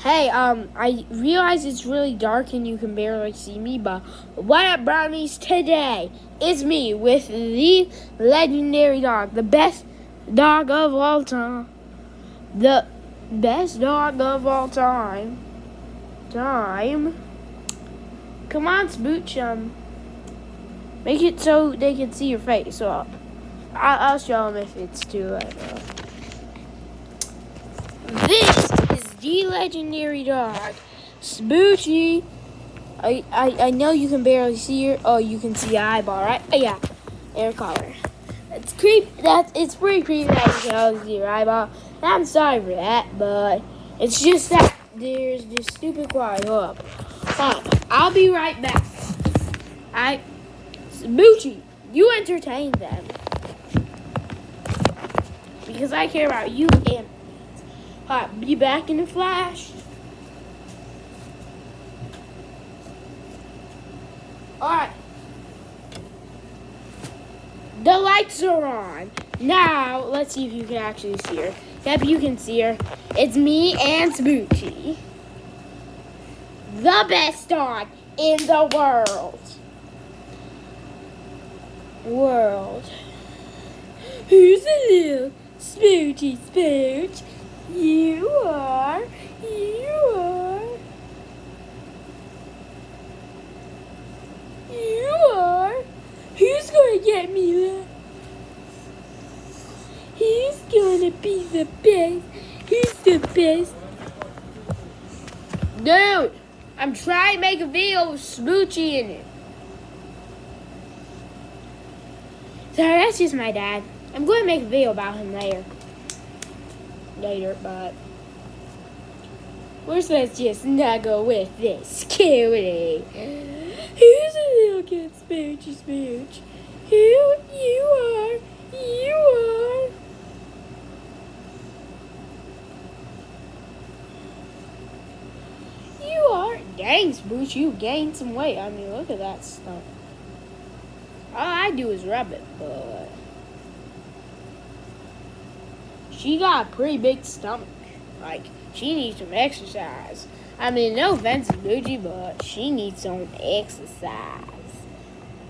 Hey, I realize it's really dark and you can barely see me, but what up, brownies? Today it's me with the legendary dog, the best dog of all time. The best dog of all time. Come on, Smooch, make it so they can see your face. So I'll show them if it's too late. This is the legendary dog, Smoochy. I know you can barely see her. Oh, you can see the eyeball, right? Oh, yeah, air color. It's it's pretty creepy that you can only see your eyeball. I'm sorry for that, but it's just that there's this stupid quiet. Hold up. I'll be right back. Smoochy, you entertain them because I care about you and. Alright, be back in a flash. Alright. The lights are on. Now, let's see if you can actually see her. Yep, you can see her. It's me and Smoochy. The best dog in the world. Who's a little Smoochy Smooch? You are. Who's gonna get me left? He's gonna be the best. He's the best. Dude, I'm trying to make a video with Smoochy in it. Sorry, that's just my dad. I'm going to make a video about him later, but let's just snuggle with this cutie. Who's a little good Smoochy Smooch? Who you are? Dang, Smooch, you gained some weight. I mean, look at that stuff. All I do is rub it, but she got a pretty big stomach. Like, she needs some exercise. I mean, no offense to Smoochy, but she needs some exercise.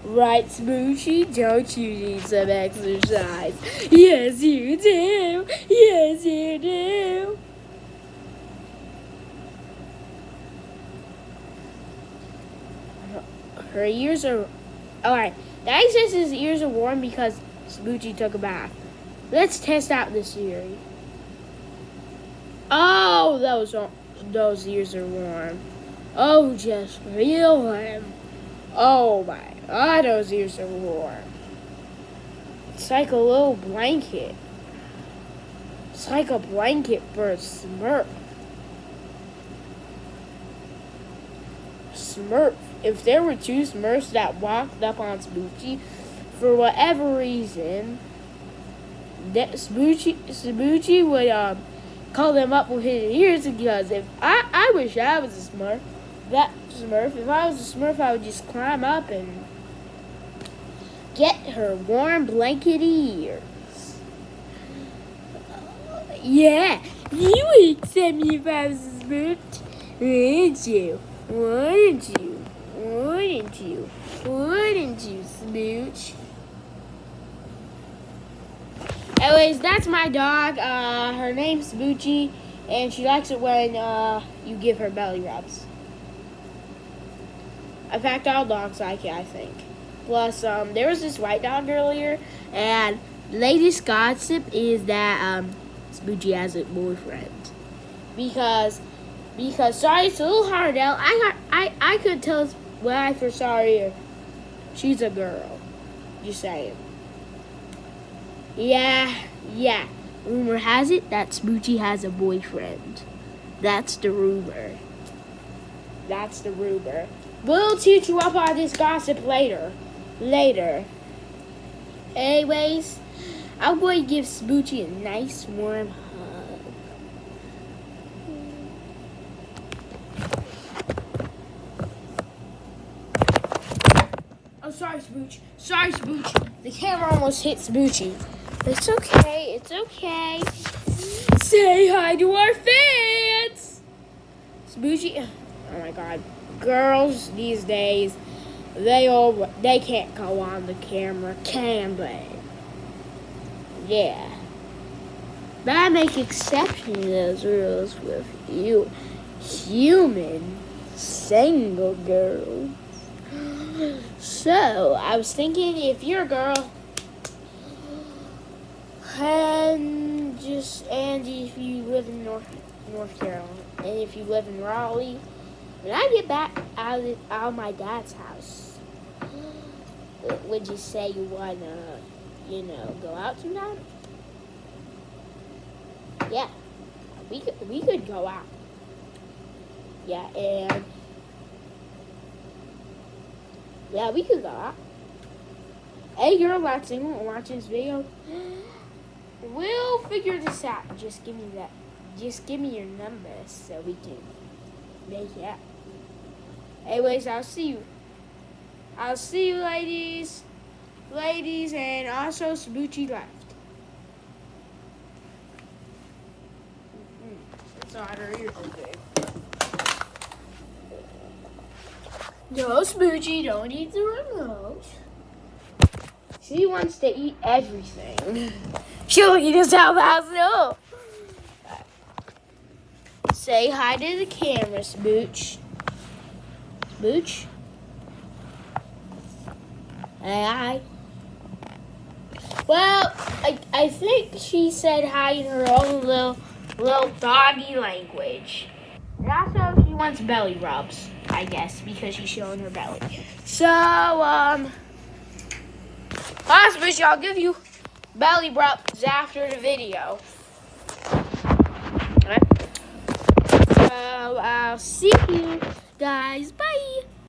Right, Smoochy? Don't you need some exercise? Yes, you do. Yes, you do. Her ears are... Alright, Daddy says his ears are warm because Smoochy took a bath. Let's test out this theory. Oh, those ears are warm. Oh, just feel them. Oh my God, those ears are warm. It's like a little blanket. It's like a blanket for a Smurf. If there were two Smurfs that walked up on Smoochy, for whatever reason, that Smoochy would call them up with his ears, because if I wish I was a Smurf. If I was a Smurf, I would just climb up and get her warm blankety ears. Yeah, you would accept me if I was a Smurf, wouldn't you? Wouldn't you, Smooch? Anyways, that's my dog. Her name's Smoochy, and she likes it when you give her belly rubs. In fact, all dogs like it, I think. Plus, there was this white dog earlier, and latest gossip is that Smoochy has a boyfriend. Because sorry, it's a little hard out. I could tell when I first saw her. She's a girl. Just saying. Yeah. Rumor has it that Smoochy has a boyfriend. That's the rumor. We'll teach you up on this gossip later. Anyways, I'm going to give Smoochy a nice warm hug. Oh, sorry, Smooch. The camera almost hit Smoochy. It's okay. Say hi to our fans. Smoochy, oh my God, girls these days, they can't go on the camera, can they? Yeah. But I make exception to those rules with you human single girls. So, I was thinking if you're a girl, and if you live in North Carolina, and if you live in Raleigh, when I get back out of my dad's house, would you say you wanna, go out sometime? Yeah, we could go out. Yeah, and yeah, we could go out. Hey, girl, watching this video. We'll figure this out. Just give me your number so we can make it out. Anyways, I'll see you. Ladies, and also Smoochy left. That's not her ears are big. No, Smoochy, don't eat the remote. She wants to eat everything. She'll eat us out of the house, no. Say hi to the camera, Smooch. Smooch? Hi. Well, I think she said hi in her own little doggy language. And also, she wants belly rubs, I guess, because she's showing her belly. So, Smooch, I'll give you belly rubs after the video. So, I'll see you guys. Bye.